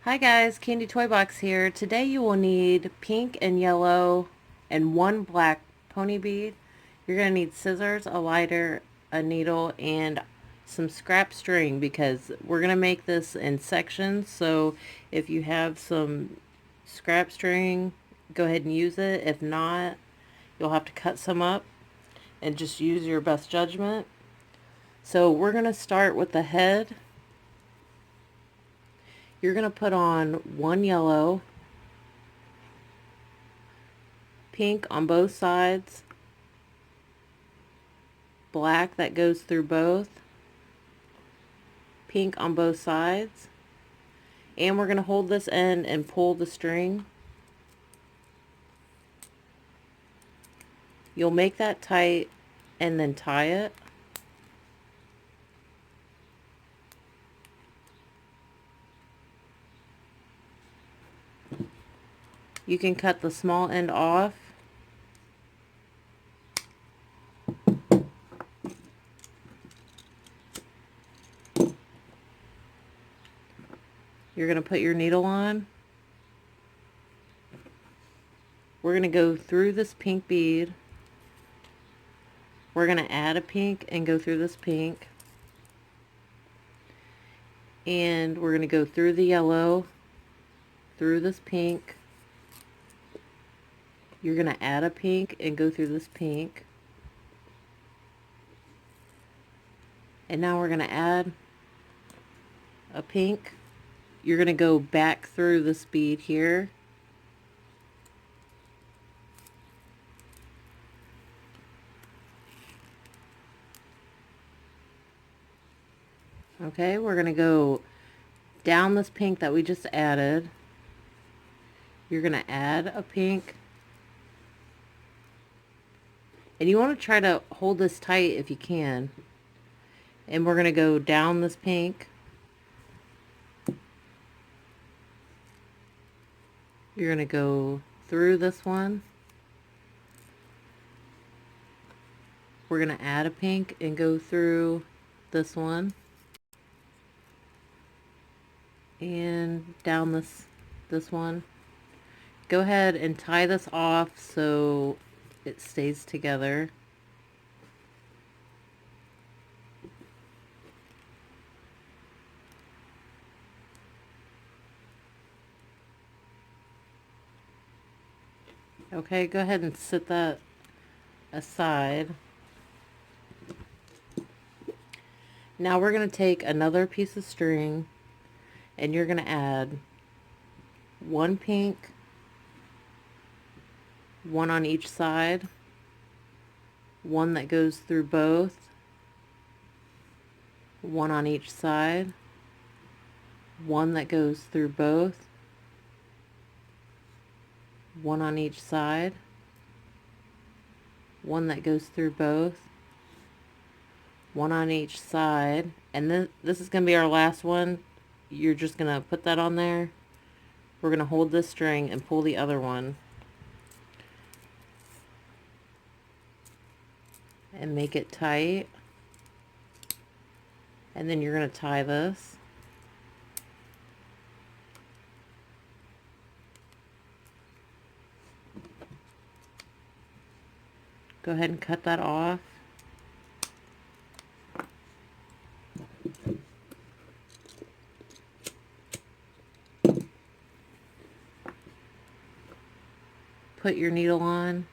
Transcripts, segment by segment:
Hi guys, Candy Toy Box here. Today you will need pink and yellow and one black pony bead. You're going to need scissors, a lighter, a needle, and some scrap string because we're going to make this in sections. So if you have some scrap string, go ahead and use it. If not, you'll have to cut some up and just use your best judgment. So we're going to start with the head. You're going to put on one yellow, pink on both sides, black that goes through both, pink on both sides, and we're going to hold this end and pull the string. You'll make that tight and then tie it. You can cut the small end off. You're going to put your needle on. We're going to go through this pink bead. We're going to add a pink and go through this pink. And we're going to go through the yellow, through this pink. You're going to add a pink and go through this pink. And now we're going to add a pink. You're going to go back through this bead here. Okay, we're going to go down this pink that we just added. You're going to add a pink. And you want to try to hold this tight if you can. And we're going to go down this pink. You're going to go through this one. We're going to add a pink and go through this one. And down this one. Go ahead and tie this off so it stays together. Okay, go ahead and set that aside. Now we're going to take another piece of string and you're going to add one pink, one on each side, one that goes through both, one on each side, one that goes through both, one on each side, one that goes through both, one on each side, and then this is going to be our last one. You're just going to put that on there. We're going to hold this string and pull the other one and make it tight, and then you're going to tie this. Go ahead and cut that off. Put your needle on,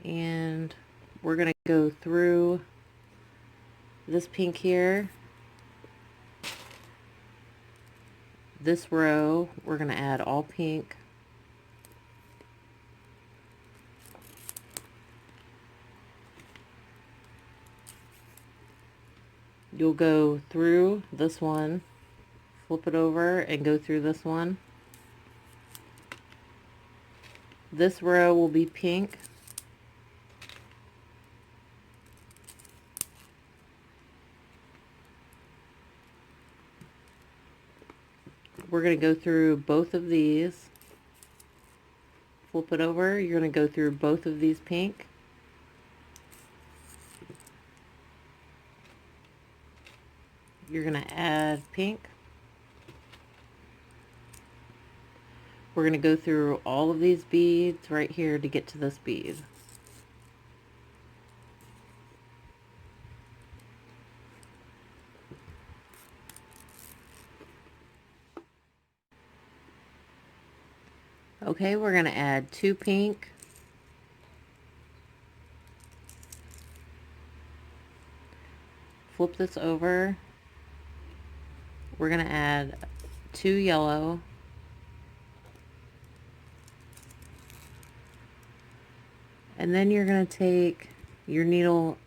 and we're going to go through this pink here. This row, we're going to add all pink. You'll go through this one, flip it over, and go through this one. This row will be pink. We're going to go through both of these. Flip it over. You're going to go through both of these pink. You're going to add pink. We're going to go through all of these beads right here to get to this bead. Okay, we're going to add 2 pink, flip this over, we're going to add 2 yellow, and then you're going to take your needle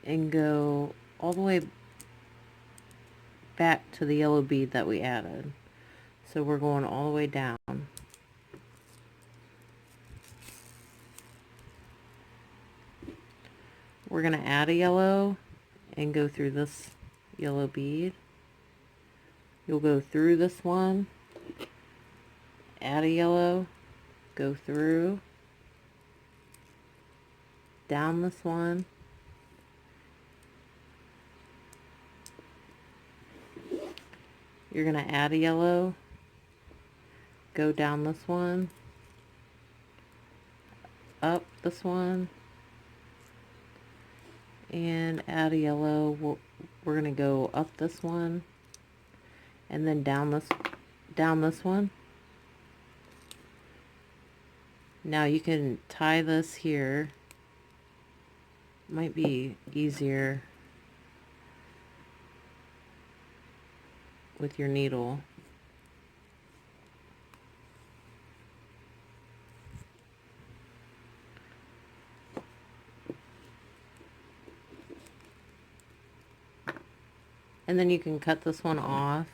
and go all the way back to the yellow bead that we added. So we're going all the way down. We're going to add a yellow and go through this yellow bead. You'll go through this one, add a yellow, go through, down this one, you're going to add a yellow, go down this one, up this one, and add a yellow. We're going to go up this one and then down this one. Now you can tie this here. Might be easier with your needle. And then you can cut this one off.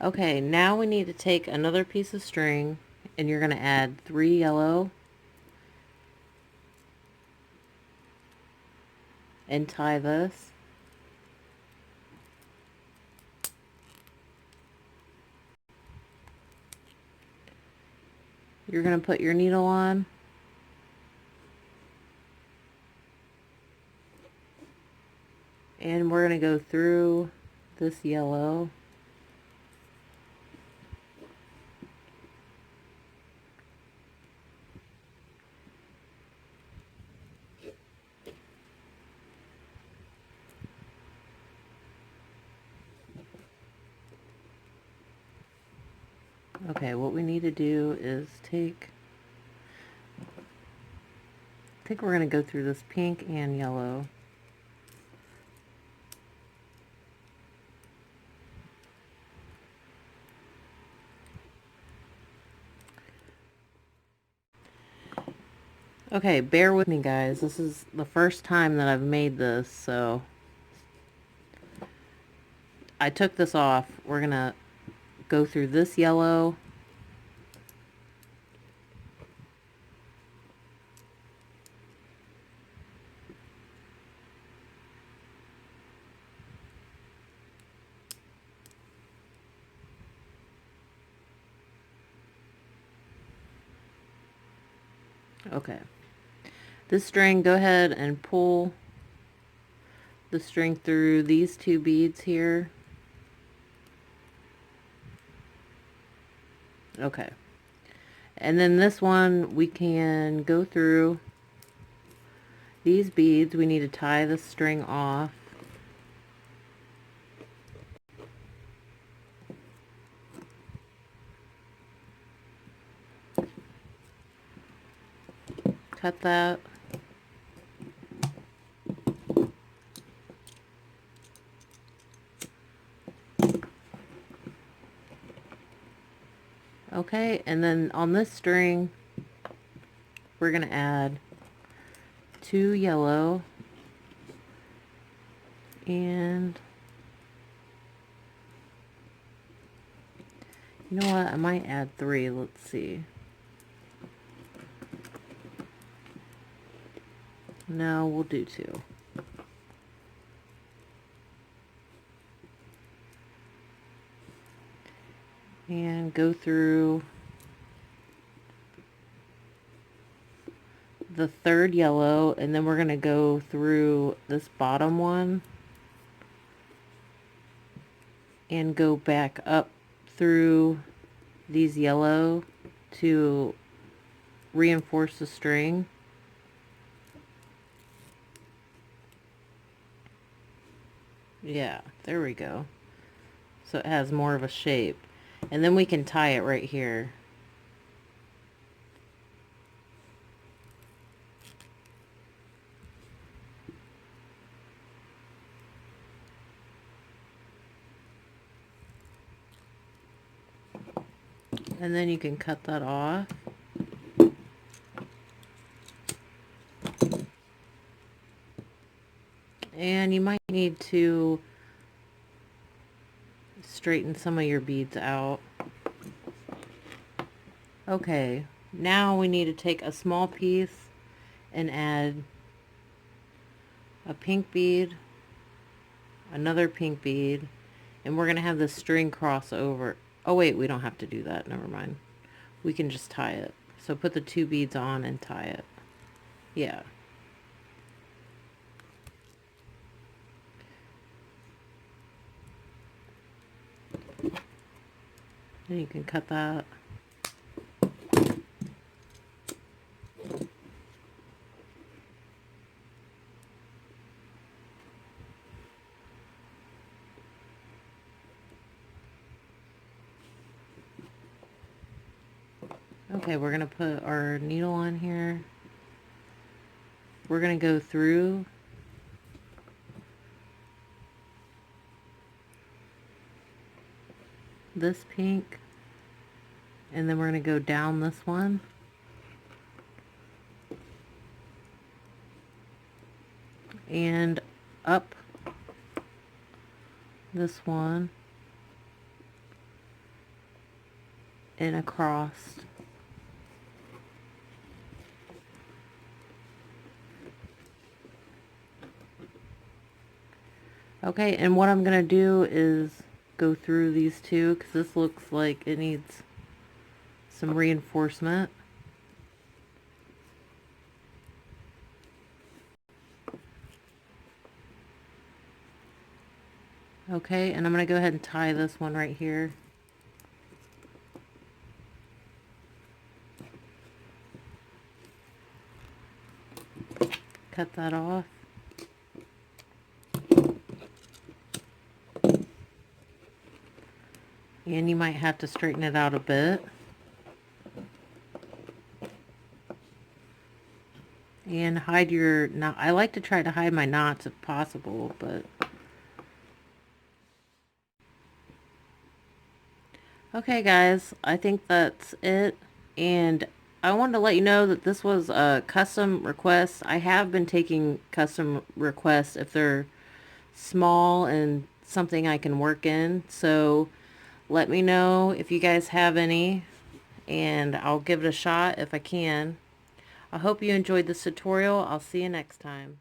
Okay, now we need to take another piece of string and you're going to add 3 yellow and tie this. You're going to put your needle on. And we're going to go through this yellow. Okay, what we need to do is I think we're going to go through this pink and yellow. Okay, bear with me guys. This is the first time that I've made this, so I took this off. We're going to go through this yellow. Okay. This string, go ahead and pull the string through these 2 beads here. Okay. And then this one, we can go through these beads. We need to tie the string off. Cut that. Okay, and then on this string, we're going to add 2 yellow and you know what, I might add 3. Let's see. No, we'll do 2. and go through the third yellow, and then we're going to go through this bottom one and go back up through these yellow to reinforce the string. Yeah, there we go. So it has more of a shape. And then we can tie it right here. And then you can cut that off. And you might need to straighten some of your beads out. Okay, now we need to take a small piece and add a pink bead, another pink bead, and we're going to have the string cross over. Oh wait, we don't have to do that, never mind. We can just tie it. So put the 2 beads on and tie it. Yeah. And you can cut that. Okay, we're going to put our needle on here. We're going to go through this pink, and then we're going to go down this one. And up this one and across. Okay, and what I'm going to do is go through these two because this looks like it needs some reinforcement. Okay, and I'm going to go ahead and tie this one right here. Cut that off. And you might have to straighten it out a bit. And hide your knot. I like to try to hide my knots if possible, but... Okay guys, I think that's it. And I wanted to let you know that this was a custom request. I have been taking custom requests if they're small and something I can work in. So let me know if you guys have any, and I'll give it a shot if I can. I hope you enjoyed this tutorial. I'll see you next time.